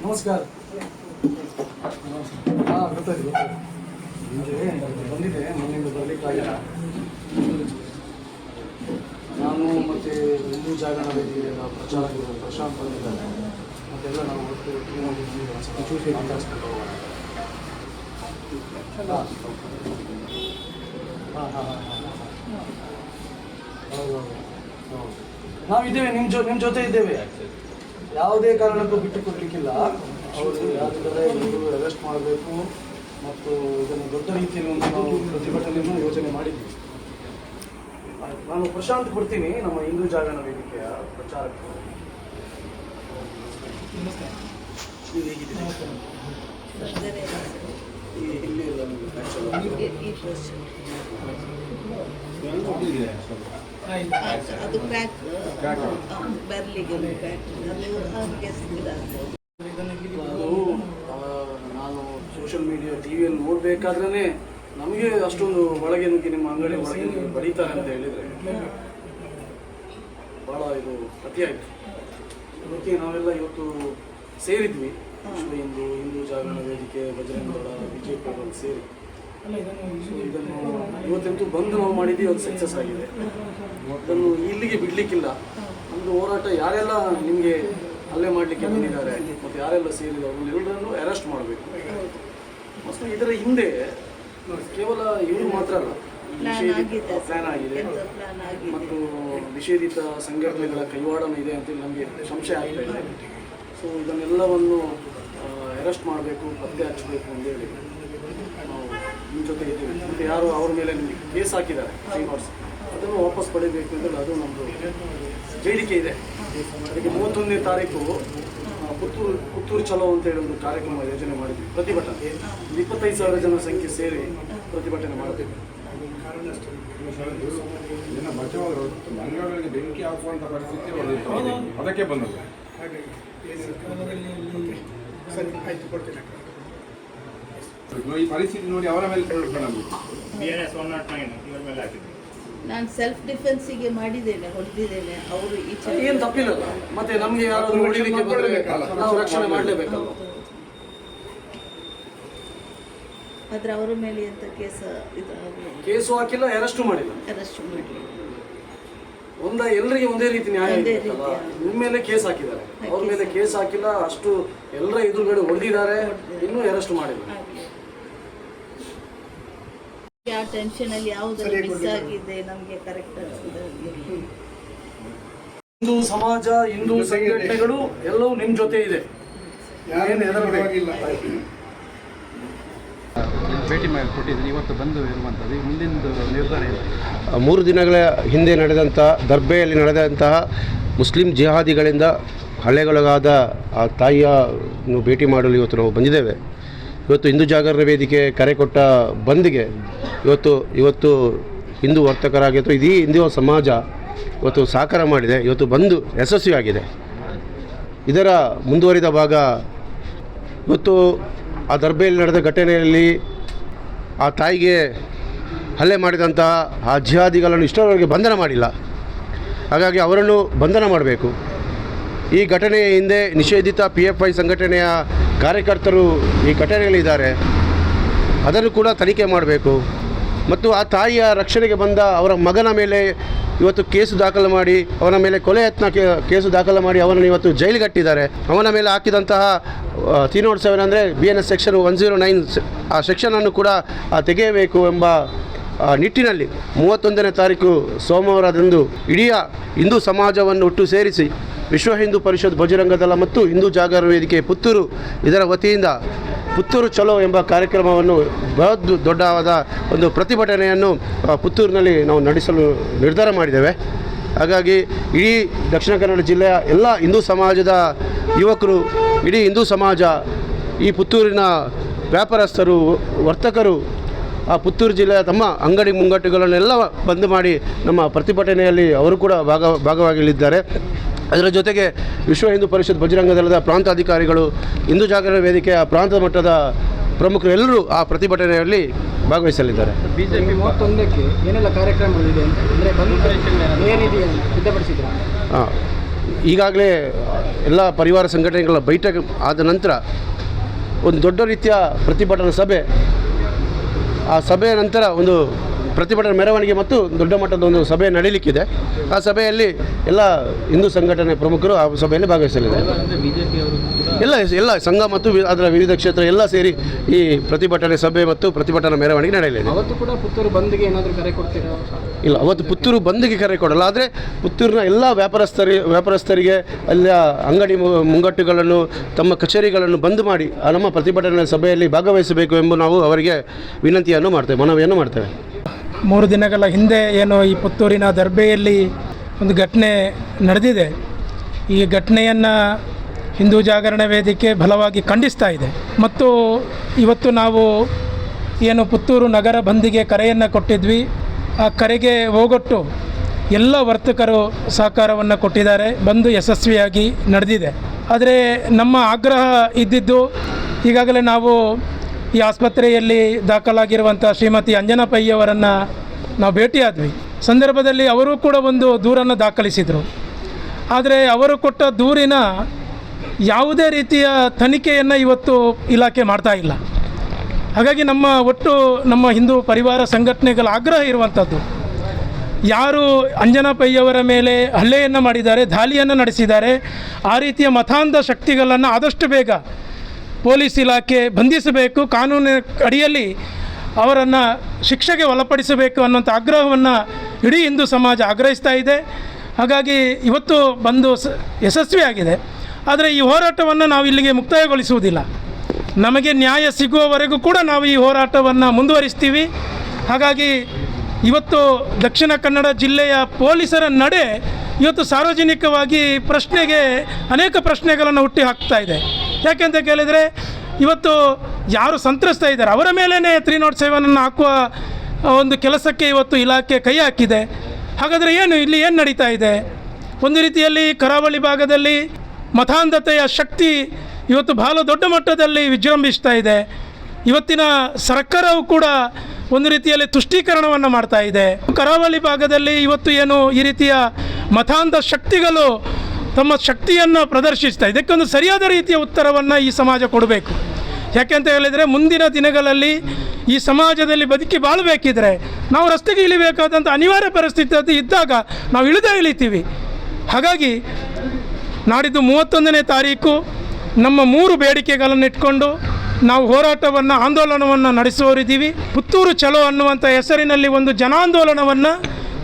ನಮಸ್ಕಾರ. ಗೊತ್ತಾಯ್ತು ನಿಮಗೆ ಬಂದಿದೆ, ಮೊನ್ನೆಯಿಂದ ಬರಲಿಕ್ಕಾಗಿಲ್ಲ. ನಾನು ಮತ್ತು ಹಿಂದೂ ಜಾಗರಣ ವೇದಿಕೆಯ ಪ್ರಚಾರಕರು ಪ್ರಶಾಂತ್ ಬಂದಿದ್ದಾರೆ. ಮತ್ತೆಲ್ಲ ನಾವು ಒಟ್ಟು ಚೂಟಿ ಮಾತಾಡಿಸ್ಕೊಂಡು ಹೋಗೋಣ. ನಾವಿದ್ದೇವೆ, ನಿಮ್ಮ ಜೊತೆ ಇದ್ದೇವೆ. ಯಾವುದೇ ಕಾರಣಕ್ಕೂ ಬಿಟ್ಟು ಕೊಡಲಿಕ್ಕಿಲ್ಲ. ಅವರು ಯಾವುದಾದ್ರೆ ಅರೆಸ್ಟ್ ಮಾಡಬೇಕು ಮತ್ತು ಇದನ್ನು ದೊಡ್ಡ ರೀತಿಯಲ್ಲಿ ಒಂದು ನಾವು ಪ್ರತಿಭಟನೆಯನ್ನು ಯೋಚನೆ ಮಾಡಿದ್ದೀವಿ. ನಾನು ಪ್ರಶಾಂತ್ ಕೊಡ್ತೀನಿ, ನಮ್ಮ ಹಿಂದೂ ಜಾಗರಣ ವೇದಿಕೆಯ ಪ್ರಚಾರಕರು. ನೀವು ಹೇಗಿದ್ದೀರಿ? ಇಲ್ಲಿ ಅದು ಕ್ರ್ಯಾಕ್ ಬರ್ಲಿಗೆ ನಾನು ಸೋಷಿಯಲ್ ಮೀಡಿಯಾ ಟಿವಿಯಲ್ಲಿ ನೋಡಬೇಕಾದ್ರೆ ನಮಗೆ ಅಷ್ಟೊಂದು ಒಳಗೆ ನುಗ್ಗಿ ನಿಮ್ಮ ಅಂಗಡಿ ಒಳಗೆ ಬರೀತಾರೆ ಅಂತ ಹೇಳಿದರೆ ಭಾಳ ಇದು ಅತಿಯಾಯಿತು. ಅದಕ್ಕೆ ನಾವೆಲ್ಲ ಇವತ್ತು ಸೇರಿದ್ವಿ. ಹಿಂದೂ ಜಾಗರಣ ವೇದಿಕೆ, ಬಜರಂಗ ದಳ, BJP ಅವರು ಸೇರಿ ಇದನ್ನು ಇವತ್ತಂತೂ ಬಂದು ನಾವು ಮಾಡಿದ್ದೀವಿ. ಅದು ಸಕ್ಸಸ್ ಆಗಿದೆ. ಅದನ್ನು ಇಲ್ಲಿಗೆ ಬಿಡಲಿಕ್ಕಿಲ್ಲ. ನಮ್ಮದು ಹೋರಾಟ ಯಾರೆಲ್ಲ ನಿಮಗೆ ಹಲ್ಲೆ ಮಾಡಲಿಕ್ಕೆ ಬಂದಿದ್ದಾರೆ ಮತ್ತು ಯಾರೆಲ್ಲ ಸೇರಿದ್ದಾರೆ ಅವನ್ನೆಲ್ಲರನ್ನು ಅರೆಸ್ಟ್ ಮಾಡಬೇಕು. ಮತ್ತು ಇದರ ಹಿಂದೆ ಕೇವಲ ಇವರು ಮಾತ್ರ ಅಲ್ಲ, ನಿಷೇಧಿತ ಪ್ಲ್ಯಾನ್ ಆಗಿದೆ ಮತ್ತು ನಿಷೇಧಿತ ಸಂಘಟನೆಗಳ ಕೈವಾಡನೂ ಇದೆ ಅಂತೇಳಿ ನಮಗೆ ಸಂಶಯ ಆಗ್ತಾ ಇದೆ. ಸೊ ಇದನ್ನೆಲ್ಲವನ್ನು ಅರೆಸ್ಟ್ ಮಾಡಬೇಕು, ಪತ್ತೆ ಹಚ್ಚಬೇಕು ಅಂತೇಳಿ ನಾವು ನಿಮ್ಮ ಜೊತೆ ಇದ್ದೀವಿ. ಮತ್ತು ಯಾರು ಅವ್ರ ಮೇಲೆ ಕೇಸ್ ಹಾಕಿದ್ದಾರೆ 3 ವರ್ಷ, ಅದನ್ನು ವಾಪಸ್ ಪಡಿಬೇಕು ಅಂತೇಳಿ ಅದು ನಮ್ಮದು ಬೇಡಿಕೆ ಇದೆ. ಅದಕ್ಕೆ 31ನೇ ತಾರೀಕು ಪುತ್ತೂರು ಚಲೋ ಅಂತೇಳಿ ಒಂದು ಕಾರ್ಯಕ್ರಮ ಯೋಜನೆ ಮಾಡಿದ್ವಿ. ಪ್ರತಿಭಟನೆ 25,000 ಜನ ಸಂಖ್ಯೆ ಸೇರಿ ಪ್ರತಿಭಟನೆ ಮಾಡಬೇಕು. ಮಂಗಳೂರಿಗೆ ಬೆಂಕಿ ಹಾಕುವಂಥ ಪರಿಸ್ಥಿತಿ ಅದಕ್ಕೆ ಬಂದದ್ದು. ಈ ಪರಿಸ್ಥಿತಿ ನೋಡಿ ಅವರ ಮೇಲೆ ನಾನು ಸೆಲ್ಫ್ ಡಿಫೆನ್ಸಿಗೆ ಮಾಡಿದ್ದೇನೆ, ಹೊಡೆದಿದ್ದೇನೆ. ಅವರು ಏನು ತಪ್ಪಿಲ್ಲ. ಮತ್ತೆ ನಮಗೆ ಯಾರಾದರೂ ಹೊಡಿಲಿಕ್ಕೆ ಬಂದರೆ ನಾವು ರಕ್ಷಣೆ ಮಾಡಲೇಬೇಕಲ್ಲ. ಆದ್ರೆ ಅವರ ಮೇಲೆ ಎಂತ ಕೇಸು ಹಾಕಿಲ್ಲ, ಅರೆಸ್ಟು ಮಾಡಿಲ್ಲ. ಎಲ್ಲರಿಗೆ ಒಂದೇ ರೀತಿ ನ್ಯಾಯ ಇದೆಯಲ್ಲ. ನಿಮ್ಮ ಮೇಲೆ ಕೇಸ್ ಹಾಕಿದ್ದಾರೆ, ಅವ್ರ ಮೇಲೆ ಕೇಸ್ ಹಾಕಿಲ್ಲ. ಅಷ್ಟು ಎಲ್ಲರ ಎದುರುಗಡೆ ಹೊಡೆದಿದ್ದಾರೆ, ಇನ್ನೂ ಅರೆಸ್ಟ್ ಮಾಡಿಲ್ಲ. ಯಾವ ಟೆನ್ಷನ್ ಅಲ್ಲಿ ಯಾವುದು ಮಿಸ್ ಆಗಿದೆ ನಮಗೆ ಕರೆಕ್ಟ್ ಆಗ್ತದೆ. ಹಿಂದೂ ಸಮಾಜ, ಹಿಂದೂ ಸಂಘಟನೆಗಳು ಎಲ್ಲವೂ ನಿಮ್ಮ ಜೊತೆ ಇದೆ. ಭೇಟಿ ಮಾಡಿ ಕೊಟ್ಟಿದ್ದೀನಿ. ಇವತ್ತು ಬಂದು ಇರುವಂಥದ್ದು ಮುಂದಿನ ನಿರ್ಧಾರ ಇದೆ. 3 ದಿನಗಳ ಹಿಂದೆ ನಡೆದಂಥ ದರ್ಬೆಯಲ್ಲಿ ನಡೆದಂತಹ ಮುಸ್ಲಿಂ ಜಿಹಾದಿಗಳಿಂದ ಹಲ್ಲೆಗೊಳಗಾದ ಆ ತಾಯಿಯನ್ನು ಭೇಟಿ ಮಾಡಲು ಇವತ್ತು ನಾವು ಬಂದಿದ್ದೇವೆ. ಇವತ್ತು ಹಿಂದೂ ಜಾಗರಣ ವೇದಿಕೆ ಕರೆ ಕೊಟ್ಟ ಬಂದ್ಗೆ ಇವತ್ತು ಹಿಂದೂ ವರ್ತಕರಾಗಿ ಅಥವಾ ಇಡೀ ಹಿಂದೂ ಸಮಾಜ ಇವತ್ತು ಸಹಕಾರ ಮಾಡಿದೆ. ಇವತ್ತು ಬಂದು ಯಶಸ್ವಿಯಾಗಿದೆ. ಇದರ ಮುಂದುವರಿದ ಭಾಗ ಇವತ್ತು ಆ ದರ್ಬೆಯಲ್ಲಿ ನಡೆದ ಘಟನೆಯಲ್ಲಿ ಆ ತಾಯಿಗೆ ಹಲ್ಲೆ ಮಾಡಿದಂತಹ ಆ ಜಿಹಾದಿಗಳನ್ನು ಇಷ್ಟರವರೆಗೆ ಬಂಧನ ಮಾಡಿಲ್ಲ. ಹಾಗಾಗಿ ಅವರನ್ನು ಬಂಧನ ಮಾಡಬೇಕು. ಈ ಘಟನೆಯ ಹಿಂದೆ ನಿಷೇಧಿತ PFI ಸಂಘಟನೆಯ ಕಾರ್ಯಕರ್ತರು ಈ ಘಟನೆಗಳಿದ್ದಾರೆ, ಅದನ್ನು ಕೂಡ ತನಿಖೆ ಮಾಡಬೇಕು. ಮತ್ತು ಆ ತಾಯಿಯ ರಕ್ಷಣೆಗೆ ಬಂದ ಅವರ ಮಗನ ಮೇಲೆ ಇವತ್ತು ಕೇಸು ದಾಖಲು ಮಾಡಿ, ಅವನ ಮೇಲೆ ಕೊಲೆ ಯತ್ನ ಕೇಸು ದಾಖಲು ಮಾಡಿ ಅವನನ್ನು ಇವತ್ತು ಜೈಲಿಗಟ್ಟಿದ್ದಾರೆ. ಅವನ ಮೇಲೆ ಹಾಕಿದಂತಹ 307 ಅಂದರೆ BNS ಸೆಕ್ಷನ್ 109 ಆ ಸೆಕ್ಷನನ್ನು ಕೂಡ ತೆಗೆಯಬೇಕು ಎಂಬ ನಿಟ್ಟಿನಲ್ಲಿ 31ನೇ ತಾರೀಕು ಸೋಮವಾರದಂದು ಇಡೀ ಹಿಂದೂ ಸಮಾಜವನ್ನು ಒಟ್ಟು ಸೇರಿಸಿ ವಿಶ್ವ ಹಿಂದೂ ಪರಿಷತ್, ಬಜರಂಗ ದಳ ಮತ್ತು ಹಿಂದೂ ಜಾಗರಣ ವೇದಿಕೆ ಪುತ್ತೂರು ಇದರ ವತಿಯಿಂದ ಪುತ್ತೂರು ಚಲೋ ಎಂಬ ಕಾರ್ಯಕ್ರಮವನ್ನು ಬೃಹತ್ ದೊಡ್ಡವಾದ ಒಂದು ಪ್ರತಿಭಟನೆಯನ್ನು ಪುತ್ತೂರಿನಲ್ಲಿ ನಾವು ನಡೆಸಲು ನಿರ್ಧಾರ ಮಾಡಿದ್ದೇವೆ. ಹಾಗಾಗಿ ಇಡೀ ದಕ್ಷಿಣ ಕನ್ನಡ ಜಿಲ್ಲೆಯ ಎಲ್ಲ ಹಿಂದೂ ಸಮಾಜದ ಯುವಕರು, ಇಡೀ ಹಿಂದೂ ಸಮಾಜ, ಈ ಪುತ್ತೂರಿನ ವ್ಯಾಪಾರಸ್ಥರು, ವರ್ತಕರು ಆ ಪುತ್ತೂರು ಜಿಲ್ಲೆಯ ತಮ್ಮ ಅಂಗಡಿ ಮುಂಗಟ್ಟುಗಳನ್ನೆಲ್ಲ ಬಂದ್ ಮಾಡಿ ನಮ್ಮ ಪ್ರತಿಭಟನೆಯಲ್ಲಿ ಅವರು ಕೂಡ ಭಾಗವಾಗಿಲಿದ್ದಾರೆ. ಅದರ ಜೊತೆಗೆ ವಿಶ್ವ ಹಿಂದೂ ಪರಿಷತ್, ಬಜರಂಗ ದಳದ ಪ್ರಾಂತಾಧಿಕಾರಿಗಳು, ಹಿಂದೂ ಜಾಗರಣ ವೇದಿಕೆಯ ಪ್ರಾಂತ ಮಟ್ಟದ ಪ್ರಮುಖರು ಎಲ್ಲರೂ ಆ ಪ್ರತಿಭಟನೆಯಲ್ಲಿ ಭಾಗವಹಿಸಲಿದ್ದಾರೆ. BJP 31ಕ್ಕೆ ಏನೆಲ್ಲ ಕಾರ್ಯಕ್ರಮಗಳಿದೆ ಅಂದರೆ ಸಿದ್ಧಪಡಿಸಿದ್ದಾರೆ? ಈಗಾಗಲೇ ಎಲ್ಲ ಪರಿವಾರ ಸಂಘಟನೆಗಳ ಬೈಠಕ್ ಆದ ನಂತರ ಒಂದು ದೊಡ್ಡ ರೀತಿಯ ಪ್ರತಿಭಟನಾ ಸಭೆ, ಆ ಸಭೆಯ ನಂತರ ಒಂದು ಪ್ರತಿಭಟನಾ ಮೆರವಣಿಗೆ ಮತ್ತು ದೊಡ್ಡ ಮಟ್ಟದ ಒಂದು ಸಭೆ ನಡೀಲಿಕ್ಕಿದೆ. ಆ ಸಭೆಯಲ್ಲಿ ಎಲ್ಲ ಹಿಂದೂ ಸಂಘಟನೆ ಪ್ರಮುಖರು ಆ ಸಭೆಯಲ್ಲಿ ಭಾಗವಹಿಸಲಿದ್ದಾರೆ. ಎಲ್ಲ ಸಂಘ ಮತ್ತು ಅದರ ವಿವಿಧ ಕ್ಷೇತ್ರ ಎಲ್ಲ ಸೇರಿ ಈ ಪ್ರತಿಭಟನೆ ಸಭೆ ಮತ್ತು ಪ್ರತಿಭಟನಾ ಮೆರವಣಿಗೆ ನಡೆಯಲಿದೆ. ಅವತ್ತು ಕೂಡ ಪುತ್ತೂರು ಬಂದ್ಗೆ ಏನಾದರೂ ಕರೆ ಕೊಡ್ತೀರಾ? ಇಲ್ಲ, ಅವತ್ತು ಪುತ್ತೂರು ಬಂದ್ಗೆ ಕರೆ ಕೊಡಲ್ಲ. ಆದರೆ ಪುತ್ತೂರಿನ ಎಲ್ಲ ವ್ಯಾಪಾರಸ್ಥರಿಗೆ ಅಲ್ಲಿ ಅಂಗಡಿ ಮುಂಗಟ್ಟುಗಳನ್ನು ತಮ್ಮ ಕಚೇರಿಗಳನ್ನು ಬಂದ್ ಮಾಡಿ ನಮ್ಮ ಪ್ರತಿಭಟನಾ ಸಭೆಯಲ್ಲಿ ಭಾಗವಹಿಸಬೇಕು ಎಂಬ ನಾವು ಅವರಿಗೆ ವಿನಂತಿಯನ್ನು ಮಾಡ್ತೇವೆ, ಮನವಿಯನ್ನು ಮಾಡ್ತೇವೆ. 3 ದಿನಗಳ ಹಿಂದೆ ಏನು ಈ ಪುತ್ತೂರಿನ ದರ್ಬೆಯಲ್ಲಿ ಒಂದು ಘಟನೆ ನಡೆದಿದೆ. ಈ ಘಟನೆಯನ್ನು ಹಿಂದೂ ಜಾಗರಣ ವೇದಿಕೆ ಬಲವಾಗಿ ಖಂಡಿಸ್ತಾ ಇದೆ. ಮತ್ತು ಇವತ್ತು ನಾವು ಏನು ಪುತ್ತೂರು ನಗರ ಬಂದಿಗೆ ಕರೆಯನ್ನು ಕೊಟ್ಟಿದ್ವಿ, ಆ ಕರೆಗೆ ಹೋಗೊಟ್ಟು ಎಲ್ಲ ವರ್ತಕರು ಸಹಕಾರವನ್ನು ಕೊಟ್ಟಿದ್ದಾರೆ. ಬಂದು ಯಶಸ್ವಿಯಾಗಿ ನಡೆದಿದೆ. ಆದರೆ ನಮ್ಮ ಆಗ್ರಹ ಇದ್ದಿದ್ದು, ಈಗಾಗಲೇ ನಾವು ಈ ಆಸ್ಪತ್ರೆಯಲ್ಲಿ ದಾಖಲಾಗಿರುವಂಥ ಶ್ರೀಮತಿ ಅಂಜನಾ ಪೈ ಅವರನ್ನು ನಾವು ಭೇಟಿಯಾದ್ವಿ. ಸಂದರ್ಭದಲ್ಲಿ ಅವರು ಕೂಡ ಒಂದು ದೂರನ್ನು ದಾಖಲಿಸಿದರು. ಆದರೆ ಅವರು ಕೊಟ್ಟ ದೂರಿನ ಯಾವುದೇ ರೀತಿಯ ತನಿಖೆಯನ್ನು ಇವತ್ತು ಇಲಾಖೆ ಮಾಡ್ತಾ ಇಲ್ಲ. ಹಾಗಾಗಿ ನಮ್ಮ ಹಿಂದೂ ಪರಿವಾರ ಸಂಘಟನೆಗಳ ಆಗ್ರಹ ಇರುವಂಥದ್ದು, ಯಾರು ಅಂಜನಾ ಪೈ ಅವರ ಮೇಲೆ ಹಲ್ಲೆಯನ್ನು ಮಾಡಿದ್ದಾರೆ, ದಾಳಿಯನ್ನು ನಡೆಸಿದ್ದಾರೆ, ಆ ರೀತಿಯ ಮತಾಂಧ ಶಕ್ತಿಗಳನ್ನು ಆದಷ್ಟು ಬೇಗ ಪೊಲೀಸ್ ಇಲಾಖೆ ಬಂಧಿಸಬೇಕು, ಕಾನೂನಿನ ಅಡಿಯಲ್ಲಿ ಅವರನ್ನು ಶಿಕ್ಷೆಗೆ ಒಳಪಡಿಸಬೇಕು ಅನ್ನೋಂಥ ಆಗ್ರಹವನ್ನು ಇಡೀ ಹಿಂದೂ ಸಮಾಜ ಆಗ್ರಹಿಸ್ತಾ ಇದೆ. ಹಾಗಾಗಿ ಇವತ್ತು ಬಂದು ಯಶಸ್ವಿಯಾಗಿದೆ. ಆದರೆ ಈ ಹೋರಾಟವನ್ನು ನಾವು ಇಲ್ಲಿಗೆ ಮುಕ್ತಾಯಗೊಳಿಸುವುದಿಲ್ಲ. ನಮಗೆ ನ್ಯಾಯ ಸಿಗುವವರೆಗೂ ಕೂಡ ನಾವು ಈ ಹೋರಾಟವನ್ನು ಮುಂದುವರಿಸ್ತೀವಿ. ಹಾಗಾಗಿ ಇವತ್ತು ದಕ್ಷಿಣ ಕನ್ನಡ ಜಿಲ್ಲೆಯ ಪೊಲೀಸರ ನಡೆ ಇವತ್ತು ಸಾರ್ವಜನಿಕವಾಗಿ ಅನೇಕ ಪ್ರಶ್ನೆಗಳನ್ನು ಹುಟ್ಟಿ ಹಾಕ್ತಾ ಇದೆ. ಯಾಕೆಂತ ಕೇಳಿದರೆ, ಇವತ್ತು ಯಾರು ಸಂತ್ರಸ್ತ ಇದ್ದಾರೆ ಅವರ ಮೇಲೇ 307 ಹಾಕುವ ಒಂದು ಕೆಲಸಕ್ಕೆ ಇವತ್ತು ಇಲಾಖೆ ಕೈ ಹಾಕಿದೆ. ಹಾಗಾದರೆ ಇಲ್ಲಿ ಏನು ನಡೀತಾ ಇದೆ? ಒಂದು ರೀತಿಯಲ್ಲಿ ಕರಾವಳಿ ಭಾಗದಲ್ಲಿ ಮತಾಂಧತೆಯ ಶಕ್ತಿ ಇವತ್ತು ಬಹಳ ದೊಡ್ಡ ಮಟ್ಟದಲ್ಲಿ ವಿಜೃಂಭಿಸ್ತಾ ಇದೆ. ಇವತ್ತಿನ ಸರ್ಕಾರವು ಕೂಡ ಒಂದು ರೀತಿಯಲ್ಲಿ ತುಷ್ಟೀಕರಣವನ್ನು ಮಾಡ್ತಾ ಇದೆ. ಕರಾವಳಿ ಭಾಗದಲ್ಲಿ ಇವತ್ತು ಈ ರೀತಿಯ ಮತಾಂಧ ಶಕ್ತಿಗಳು ತಮ್ಮ ಶಕ್ತಿಯನ್ನು ಪ್ರದರ್ಶಿಸ್ತಾ ಇದೆ. ಇದಕ್ಕೊಂದು ಸರಿಯಾದ ರೀತಿಯ ಉತ್ತರವನ್ನು ಈ ಸಮಾಜ ಕೊಡಬೇಕು. ಯಾಕೆಂತ ಹೇಳಿದರೆ, ಮುಂದಿನ ದಿನಗಳಲ್ಲಿ ಈ ಸಮಾಜದಲ್ಲಿ ಬದುಕಿ ಬಾಳಬೇಕಿದ್ರೆ ನಾವು ರಸ್ತೆಗೆ ಇಳಿಬೇಕಾದಂಥ ಅನಿವಾರ್ಯ ಪರಿಸ್ಥಿತಿ ಇದ್ದಾಗ ನಾವು ಇಳಿತೀವಿ. ಹಾಗಾಗಿ ನಾಡಿದ್ದು 31ನೇ ತಾರೀಕು ನಮ್ಮ 3 ಬೇಡಿಕೆಗಳನ್ನು ಇಟ್ಕೊಂಡು ನಾವು ಆಂದೋಲನವನ್ನು ನಡೆಸುವವರಿದ್ದೀವಿ. ಪುತ್ತೂರು ಚಲೋ ಅನ್ನುವಂಥ ಹೆಸರಿನಲ್ಲಿ ಒಂದು ಜನಾಂದೋಲನವನ್ನು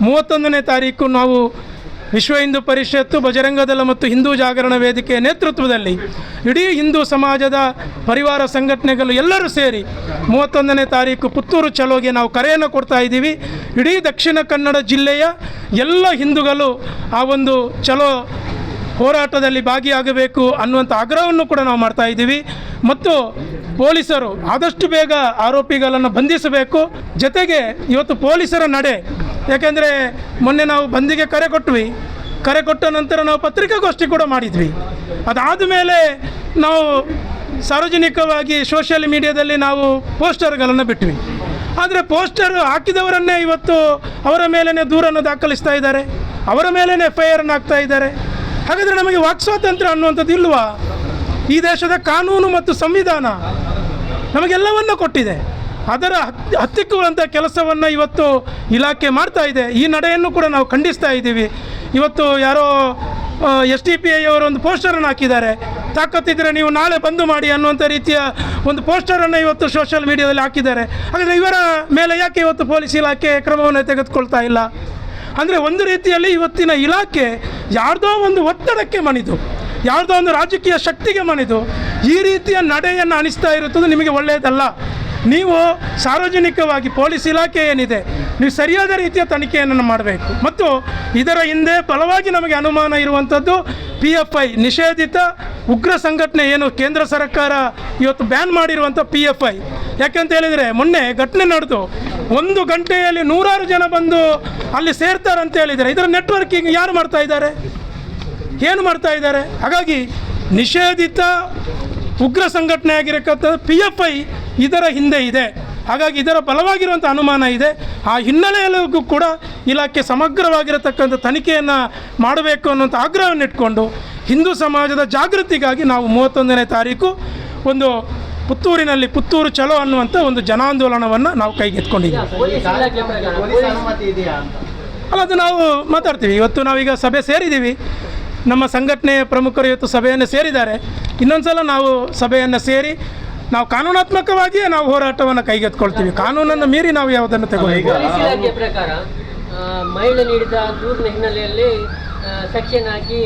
31ನೇ ತಾರೀಕು ನಾವು ವಿಶ್ವ ಹಿಂದೂ ಪರಿಷತ್ತು, ಬಜರಂಗದಳ ಮತ್ತು ಹಿಂದೂ ಜಾಗರಣ ವೇದಿಕೆಯ ನೇತೃತ್ವದಲ್ಲಿ ಇಡೀ ಹಿಂದೂ ಸಮಾಜದ ಪರಿವಾರ ಸಂಘಟನೆಗಳು ಎಲ್ಲರೂ ಸೇರಿ 31ನೇ ತಾರೀಕು ಪುತ್ತೂರು ಚಲೋಗೆ ನಾವು ಕರೆಯನ್ನು ಕೊಡ್ತಾ ಇದ್ದೀವಿ. ಇಡೀ ದಕ್ಷಿಣ ಕನ್ನಡ ಜಿಲ್ಲೆಯ ಎಲ್ಲ ಹಿಂದೂಗಳು ಆ ಒಂದು ಚಲೋ ಹೋರಾಟದಲ್ಲಿ ಭಾಗಿಯಾಗಬೇಕು ಅನ್ನುವಂಥ ಆಗ್ರಹವನ್ನು ಕೂಡ ನಾವು ಮಾಡ್ತಾ ಇದ್ದೀವಿ. ಮತ್ತು ಪೊಲೀಸರು ಆದಷ್ಟು ಬೇಗ ಆರೋಪಿಗಳನ್ನು ಬಂಧಿಸಬೇಕು. ಜೊತೆಗೆ ಇವತ್ತು ಪೊಲೀಸರ ನಡೆ, ಯಾಕೆಂದರೆ ಮೊನ್ನೆ ನಾವು ಬಂದಿಗೆ ಕರೆ ಕೊಟ್ಟ ನಂತರ ನಾವು ಪತ್ರಿಕಾಗೋಷ್ಠಿ ಕೂಡ ಮಾಡಿದ್ವಿ. ಅದಾದ ಮೇಲೆ ನಾವು ಸಾರ್ವಜನಿಕವಾಗಿ ಸೋಷಿಯಲ್ ಮೀಡಿಯಾದಲ್ಲಿ ನಾವು ಪೋಸ್ಟರ್ಗಳನ್ನು ಬಿಟ್ವಿ. ಆದರೆ ಪೋಸ್ಟರ್ ಹಾಕಿದವರನ್ನೇ ಇವತ್ತು ಅವರ ಮೇಲೇ ದೂರನ್ನು ದಾಖಲಿಸ್ತಾ ಇದ್ದಾರೆ, ಅವರ ಮೇಲೇ FIR ಹಾಕ್ತಾ ಇದ್ದಾರೆ. ಹಾಗಾದರೆ ನಮಗೆ ವಾಕ್ ಸ್ವಾತಂತ್ರ್ಯ ಅನ್ನುವಂಥದ್ದು ಇಲ್ವಾ? ಈ ದೇಶದ ಕಾನೂನು ಮತ್ತು ಸಂವಿಧಾನ ನಮಗೆಲ್ಲವನ್ನು ಕೊಟ್ಟಿದೆ. ಅದರ ಹತ್ತಿಕ್ಕುವಂಥ ಕೆಲಸವನ್ನು ಇವತ್ತು ಇಲಾಖೆ ಮಾಡ್ತಾ ಇದೆ. ಈ ನಡೆಯನ್ನು ಕೂಡ ನಾವು ಖಂಡಿಸ್ತಾ ಇದ್ದೀವಿ. ಇವತ್ತು ಯಾರೋ SDPI ಅವರು ಒಂದು ಪೋಸ್ಟರನ್ನು ಹಾಕಿದ್ದಾರೆ, ತಾಕತ್ತಿದ್ದರೆ ನೀವು ನಾಳೆ ಬಂದು ಮಾಡಿ ಅನ್ನುವಂಥ ರೀತಿಯ ಒಂದು ಪೋಸ್ಟರನ್ನು ಇವತ್ತು ಸೋಷಿಯಲ್ ಮೀಡಿಯಾದಲ್ಲಿ ಹಾಕಿದ್ದಾರೆ. ಹಾಗಾದರೆ ಇವರ ಮೇಲೆ ಯಾಕೆ ಇವತ್ತು ಪೊಲೀಸ್ ಇಲಾಖೆ ಕ್ರಮವನ್ನು ತೆಗೆದುಕೊಳ್ತಾ ಇಲ್ಲ? ಅಂದರೆ ಒಂದು ರೀತಿಯಲ್ಲಿ ಇವತ್ತಿನ ಇಲಾಖೆ ಯಾರ್ದೋ ಒಂದು ಒತ್ತಡಕ್ಕೆ ಮಣಿದು, ಯಾವುದೋ ಒಂದು ರಾಜಕೀಯ ಶಕ್ತಿಗೆ ಮಣಿದು ಈ ರೀತಿಯ ನಡೆಯನ್ನು ಅನಿಸ್ತಾ ಇರುತ್ತದೆ. ನಿಮಗೆ ಒಳ್ಳೆಯದಲ್ಲ. ನೀವು ಸಾರ್ವಜನಿಕವಾಗಿ ಪೊಲೀಸ್ ಇಲಾಖೆ ಏನಿದೆ, ನೀವು ಸರಿಯಾದ ರೀತಿಯ ತನಿಖೆಯನ್ನು ಮಾಡಬೇಕು. ಮತ್ತು ಇದರ ಹಿಂದೆ ಬಲವಾಗಿ ನಮಗೆ ಅನುಮಾನ ಇರುವಂಥದ್ದು PFI, ನಿಷೇಧಿತ ಉಗ್ರ ಸಂಘಟನೆ, ಏನು ಕೇಂದ್ರ ಸರ್ಕಾರ ಇವತ್ತು ಬ್ಯಾನ್ ಮಾಡಿರುವಂಥ PFI. ಯಾಕೆಂತ ಹೇಳಿದರೆ, ಮೊನ್ನೆ ಘಟನೆ ನಡೆದು 1 ಗಂಟೆಯಲ್ಲಿ 100 ಜನ ಬಂದು ಅಲ್ಲಿ ಸೇರ್ತಾರೆ ಅಂತ ಹೇಳಿದರೆ, ಇದರ ನೆಟ್ವರ್ಕಿಂಗ್ ಯಾರು ಮಾಡ್ತಾ ಇದ್ದಾರೆ, ಏನು ಮಾಡ್ತಾ ಇದ್ದಾರೆ? ಹಾಗಾಗಿ ನಿಷೇಧಿತ ಉಗ್ರ ಸಂಘಟನೆ ಆಗಿರತಕ್ಕಂಥ PFI ಇದರ ಹಿಂದೆ ಇದೆ. ಹಾಗಾಗಿ ಇದರ ಬಲವಾಗಿರುವಂಥ ಅನುಮಾನ ಇದೆ. ಆ ಹಿನ್ನೆಲೆಯಲ್ಲೂ ಕೂಡ ಇಲಾಖೆ ಸಮಗ್ರವಾಗಿರತಕ್ಕಂಥ ತನಿಖೆಯನ್ನು ಮಾಡಬೇಕು ಅನ್ನುವಂಥ ಆಗ್ರಹವನ್ನು ಇಟ್ಕೊಂಡು ಹಿಂದೂ ಸಮಾಜದ ಜಾಗೃತಿಗಾಗಿ ನಾವು 31ನೇ ತಾರೀಕು ಒಂದು ಪುತ್ತೂರಿನಲ್ಲಿ ಪುತ್ತೂರು ಚಲೋ ಅನ್ನುವಂಥ ಒಂದು ಜನಾಂದೋಲನವನ್ನು ನಾವು ಕೈಗೆತ್ಕೊಂಡಿದ್ದೀವಿ. ಅಲ್ಲ, ಅದು ನಾವು ಮಾತಾಡ್ತೀವಿ. ಇವತ್ತು ನಾವೀಗ ಸಭೆ ಸೇರಿದ್ದೀವಿ, ನಮ್ಮ ಸಂಘಟನೆಯ ಪ್ರಮುಖರು ಇವತ್ತು ಸಭೆಯನ್ನು ಸೇರಿದ್ದಾರೆ. ಇನ್ನೊಂದು ಸಲ ನಾವು ಸಭೆಯನ್ನು ಸೇರಿ ನಾವು ಕಾನೂನಾತ್ಮಕವಾಗಿಯೇ ನಾವು ಹೋರಾಟವನ್ನು ಕೈಗೆತ್ಕೊಳ್ತೀವಿ. ಕಾನೂನನ್ನು ಮೀರಿ ನಾವು ಯಾವುದನ್ನು ತಗೊಳ್ಳಿ. ಪೊಲೀಸ್ ಇಲಾಖೆಯ ಪ್ರಕಾರ ಮಹಿಳೆ ನೀಡಿದ ದೂರಿನ ಹಿನ್ನೆಲೆಯಲ್ಲಿ ಸೆಕ್ಷನ್ ಹಾಕಿ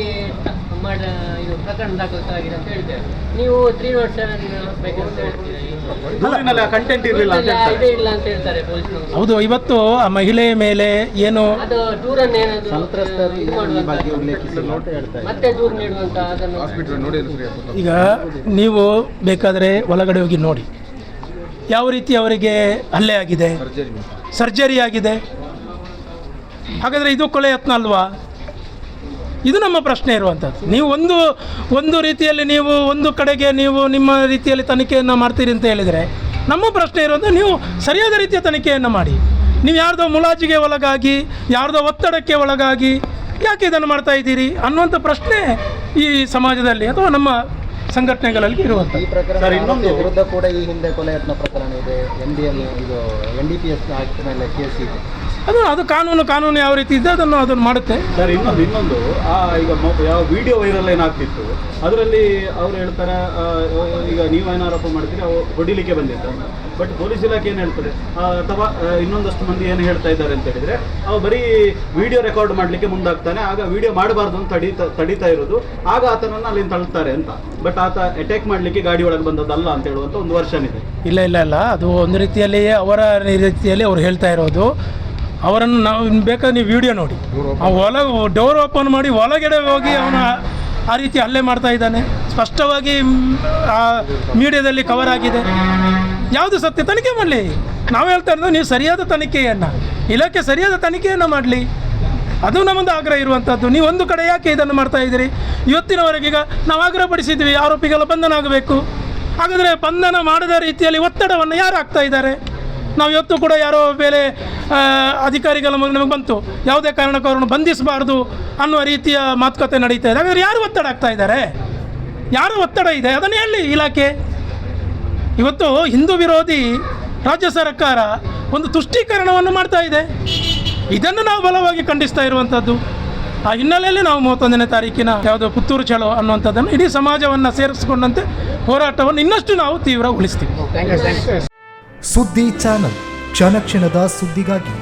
ಇದು ಪ್ರಕರಣ ದಾಖಲಾಗಿದೆ ಅಂತ ಹೇಳ್ತೇವೆ. ನೀವು 307 ಬೇಕಂತ ಹೇಳ್ತೀರಿ, ಕಂಟೆಂಟ್ ಇರಲಿಲ್ಲ ಇದೇ ಇಲ್ಲ ಅಂತ ಹೇಳ್ತಾರೆ ಪೊಲೀಸ್ನವರು. ಹೌದು, ಇವತ್ತು ಆ ಮಹಿಳೆಯ ಮೇಲೆ ಏನು ಅದು ದೂರನ್ನು ಏನಾದ್ರು ಮತ್ತೆ ದೂರು ನೀಡುವಂತ ಅದನ್ನು ಹಾಸ್ಪಿಟಲ್ ನೋಡಿ ಈಗ ನೀವು ಬೇಕಾದರೆ ಒಳಗಡೆ ಹೋಗಿ ನೋಡಿ ಯಾವ ರೀತಿ ಅವರಿಗೆ ಹಲ್ಲೆ ಆಗಿದೆ, ಸರ್ಜರಿ ಆಗಿದೆ. ಹಾಗಾದರೆ ಇದು ಕೊಲೆ ಯತ್ನ ಅಲ್ವಾ? ಇದು ನಮ್ಮ ಪ್ರಶ್ನೆ ಇರುವಂಥದ್ದು. ನೀವು ಒಂದು ರೀತಿಯಲ್ಲಿ ನೀವು ಒಂದು ಕಡೆಗೆ ನೀವು ನಿಮ್ಮ ರೀತಿಯಲ್ಲಿ ತನಿಖೆಯನ್ನು ಮಾಡ್ತೀರಿ ಅಂತ ಹೇಳಿದರೆ, ನಮ್ಮ ಪ್ರಶ್ನೆ ಇರುವಂಥ ನೀವು ಸರಿಯಾದ ರೀತಿಯ ತನಿಖೆಯನ್ನು ಮಾಡಿ. ನೀವು ಯಾರ್ದೋ ಮುಲಾಜಿಗೆ ಒಳಗಾಗಿ, ಯಾರ್ದೋ ಒತ್ತಡಕ್ಕೆ ಒಳಗಾಗಿ ಯಾಕೆ ಇದನ್ನು ಮಾಡ್ತಾ ಇದ್ದೀರಿ ಅನ್ನುವಂಥ ಪ್ರಶ್ನೆ ಈ ಸಮಾಜದಲ್ಲಿ ಅಥವಾ ನಮ್ಮ ಸಂಘಟನೆಗಳಲ್ಲಿ ಇರುವಂಥದ್ದು. ಸರ್, ಇನ್ನೊಂದು ವಿರುದ್ಧ ಕೂಡ ಈ ಹಿಂದೆ ಕೊಲೆ ಯತ್ನ ಪ್ರಕರಣ ಇದೆ, NDPS ಆಕ್ಟ್ ಮೇಲೆ ಕೇಸ್ ಇದೆ. ಅದು ಕಾನೂನು ಯಾವ ರೀತಿ ಇದೆ ಅದನ್ನು ಮಾಡುತ್ತೆ. ಸರ್, ಇನ್ನೊಂದು ಈಗ ಯಾವ ವಿಡಿಯೋ ವೈರಲ್ ಏನಾಗ್ತಿತ್ತು ಅದರಲ್ಲಿ ಅವ್ರು ಹೇಳ್ತಾರೆ, ಈಗ ನೀವು ಏನು ಆರೋಪ ಮಾಡ್ತೀರಿ ಅವ್ರು ಹೊಡಿಲಿಕ್ಕೆ ಬಂದಿದ್ದು. ಬಟ್ ಪೊಲೀಸ್ ಇಲಾಖೆ ಏನು ಹೇಳ್ತದೆ ಅಥವಾ ಇನ್ನೊಂದಷ್ಟು ಮಂದಿ ಏನು ಹೇಳ್ತಾ ಇದ್ದಾರೆ ಅಂತ ಹೇಳಿದರೆ, ಅವು ಬರೀ ವಿಡಿಯೋ ರೆಕಾರ್ಡ್ ಮಾಡಲಿಕ್ಕೆ ಮುಂದಾಗ್ತಾನೆ, ಆಗ ವಿಡಿಯೋ ಮಾಡಬಾರ್ದು ಅಂತ ತಡೀತಾ ಇರೋದು, ಆಗ ಆತನನ್ನು ಅಲ್ಲಿಂದ ತಳ್ತಾರೆ ಅಂತ. ಬಟ್ ಆತ ಅಟ್ಯಾಕ್ ಮಾಡಲಿಕ್ಕೆ ಗಾಡಿ ಒಳಗೆ ಬಂದದ್ದಲ್ಲ ಅಂತ ಹೇಳುವಂಥ ಒಂದು ವರ್ಷನ್ ಇದೆ. ಇಲ್ಲ, ಅದು ಒಂದು ರೀತಿಯಲ್ಲಿ ಅವರ ರೀತಿಯಲ್ಲಿ ಅವ್ರು ಹೇಳ್ತಾ ಇರೋದು. ಅವರನ್ನು ನಾವು ಬೇಕಾದ್ರೆ ನೀವು ವಿಡಿಯೋ ನೋಡಿ, ಡೋರ್ ಓಪನ್ ಮಾಡಿ ಒಳಗಡೆ ಹೋಗಿ ಅವನ ಆ ರೀತಿ ಹಲ್ಲೆ ಮಾಡ್ತಾ ಇದ್ದಾನೆ. ಸ್ಪಷ್ಟವಾಗಿ ಆ ಮೀಡಿಯಾದಲ್ಲಿ ಕವರ್ ಆಗಿದೆ. ಯಾವುದು ಸತ್ಯ ತನಿಖೆ ಮಾಡಲಿ. ನಾವು ಹೇಳ್ತಾ ಇರೋದು ನೀವು ಸರಿಯಾದ ತನಿಖೆಯನ್ನು, ಇಲಾಖೆ ಸರಿಯಾದ ತನಿಖೆಯನ್ನು ಮಾಡಲಿ. ಅದು ನಮ್ಮದು ಆಗ್ರಹ ಇರುವಂಥದ್ದು. ನೀವು ಒಂದು ಕಡೆ ಯಾಕೆ ಇದನ್ನು ಮಾಡ್ತಾ ಇದ್ದೀರಿ? ಇವತ್ತಿನವರೆಗೀಗ ನಾವು ಆಗ್ರಹಪಡಿಸಿದ್ವಿ ಆರೋಪಿಗಳ ಬಂಧನ ಆಗಬೇಕು. ಹಾಗಾದರೆ ಬಂಧನ ಮಾಡದ ರೀತಿಯಲ್ಲಿ ಒತ್ತಡವನ್ನು ಯಾರು ಹಾಕ್ತಾ ಇದ್ದಾರೆ? ನಾವು ಇವತ್ತು ಕೂಡ ಯಾರೋ ಬೇರೆ ಅಧಿಕಾರಿಗಳ ನಮಗೆ ಬಂತು, ಯಾವುದೇ ಕಾರಣಕ್ಕೂ ಅವರನ್ನು ಬಂಧಿಸಬಾರ್ದು ಅನ್ನುವ ರೀತಿಯ ಮಾತುಕತೆ ನಡೀತಾ ಇದೆ. ಹಾಗಾದರೆ ಯಾರು ಒತ್ತಡ ಆಗ್ತಾ ಇದ್ದಾರೆ? ಯಾರು ಒತ್ತಡ ಇದೆ ಅದನ್ನು ಹೇಳಿ ಇಲಾಖೆ. ಇವತ್ತು ಹಿಂದೂ ವಿರೋಧಿ ರಾಜ್ಯ ಸರ್ಕಾರ ಒಂದು ತುಷ್ಟೀಕರಣವನ್ನು ಮಾಡ್ತಾ ಇದೆ. ಇದನ್ನು ನಾವು ಬಲವಾಗಿ ಖಂಡಿಸ್ತಾ ಇರುವಂಥದ್ದು. ಆ ಹಿನ್ನೆಲೆಯಲ್ಲಿ ನಾವು 31ನೇ ತಾರೀಕಿನ ಯಾವುದೋ ಪುತ್ತೂರು ಚಲೋ ಅನ್ನುವಂಥದ್ದನ್ನು ಇಡೀ ಸಮಾಜವನ್ನು ಸೇರಿಸಿಕೊಂಡಂತೆ ಹೋರಾಟವನ್ನು ಇನ್ನಷ್ಟು ನಾವು ತೀವ್ರಗೊಳಿಸ್ತೀವಿ. ಸುದ್ದಿ ಚಾನಲ್, ಕ್ಷಣ ಕ್ಷಣದ ಸುದ್ದಿಗಾಗಿ.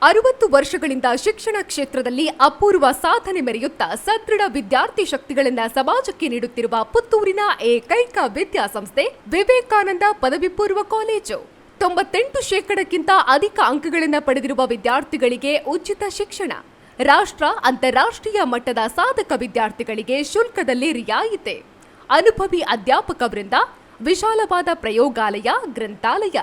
60 ವರ್ಷಗಳಿಂದ ಶಿಕ್ಷಣ ಕ್ಷೇತ್ರದಲ್ಲಿ ಅಪೂರ್ವ ಸಾಧನೆ ಮೆರೆಯುತ್ತಾ ಸದೃಢ ವಿದ್ಯಾರ್ಥಿ ಶಕ್ತಿಗಳನ್ನು ಸಮಾಜಕ್ಕೆ ನೀಡುತ್ತಿರುವ ಪುತ್ತೂರಿನ ಏಕೈಕ ವಿದ್ಯಾಸಂಸ್ಥೆ ವಿವೇಕಾನಂದ ಪದವಿ ಪೂರ್ವ ಕಾಲೇಜು. 98% ಅಧಿಕ ಅಂಕಗಳನ್ನು ಪಡೆದಿರುವ ವಿದ್ಯಾರ್ಥಿಗಳಿಗೆ ಉಚಿತ ಶಿಕ್ಷಣ, ರಾಷ್ಟ್ರ ಅಂತಾರಾಷ್ಟ್ರೀಯ ಮಟ್ಟದ ಸಾಧಕ ವಿದ್ಯಾರ್ಥಿಗಳಿಗೆ ಶುಲ್ಕದಲ್ಲಿ ರಿಯಾಯಿತಿ, ಅನುಭವಿ ಅಧ್ಯಾಪಕ ವೃಂದ, ವಿಶಾಲವಾದ ಪ್ರಯೋಗಾಲಯ, ಗ್ರಂಥಾಲಯ,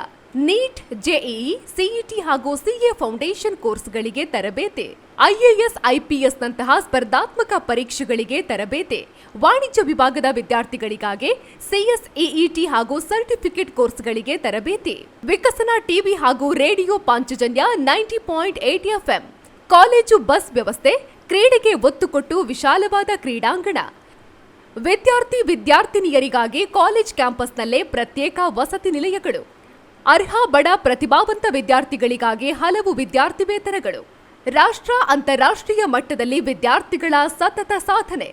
ನೀಟ್, ಜೆಇಇ, ಸಿಇಟಿ ಹಾಗೂ ಸಿಎ ಫೌಂಡೇಶನ್ ಕೋರ್ಸ್ಗಳಿಗೆ ತರಬೇತಿ, ಐಎಎಸ್, ಐಪಿಎಸ್ ನಂತಹ ಸ್ಪರ್ಧಾತ್ಮಕ ಪರೀಕ್ಷೆಗಳಿಗೆ ತರಬೇತಿ, ವಾಣಿಜ್ಯ ವಿಭಾಗದ ವಿದ್ಯಾರ್ಥಿಗಳಿಗಾಗಿ ಸಿಎಸ್ಇಇಟಿ ಹಾಗೂ ಸರ್ಟಿಫಿಕೇಟ್ ಕೋರ್ಸ್ಗಳಿಗೆ ತರಬೇತಿ, ವಿಕಸನ ಟಿವಿ ಹಾಗೂ radio Panchajanya 90.8 FM, college bus ವ್ಯವಸ್ಥೆ, ಕ್ರೀಡೆಗೆ ಒತ್ತು ಕೊಟ್ಟು ವಿಶಾಲವಾದ ಕ್ರೀಡಾಂಗಣ, ವಿದ್ಯಾರ್ಥಿನಿಯರಿಗಾಗಿ ಕಾಲೇಜ್ ಕ್ಯಾಂಪಸ್ನಲ್ಲೇ ಪ್ರತ್ಯೇಕ ವಸತಿ ನಿಲಯಗಳು, ಅರ್ಹ ಬಡ ಪ್ರತಿಭಾವಂತ ವಿದ್ಯಾರ್ಥಿಗಳಿಗಾಗಿ ಹಲವು ವಿದ್ಯಾರ್ಥಿ ವೇತನಗಳು, ರಾಷ್ಟ್ರ ಅಂತಾರಾಷ್ಟ್ರೀಯ ಮಟ್ಟದಲ್ಲಿ ವಿದ್ಯಾರ್ಥಿಗಳ ಸತತ ಸಾಧನೆ.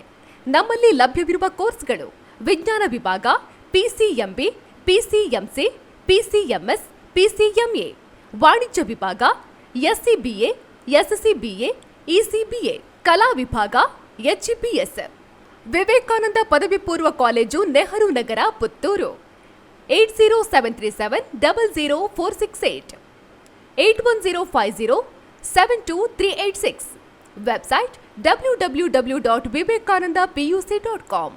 ನಮ್ಮಲ್ಲಿ ಲಭ್ಯವಿರುವ ಕೋರ್ಸ್ಗಳು: ವಿಜ್ಞಾನ ವಿಭಾಗ, ಪಿಸಿಎಂಬಿ, ಪಿಸಿಎಂಸಿ, ಪಿಸಿಎಂಎಸ್, ಪಿಸಿಎಂಎ, ವಾಣಿಜ್ಯ ವಿಭಾಗ, ಎಸ್ಸಿಬಿಎ, ಎಸ್ಸಿಬಿಎ, ಇಸಿಬಿಎ, ಕಲಾ ವಿಭಾಗ, ಎಚ್ಇಪಿಎಸ್. ವಿವೇಕಾನಂದ ಪದವಿ ಪೂರ್ವ college, Nehru Nagar, Puttur. 8073700468, 8105072386. Website www.vivekanandapuc.com.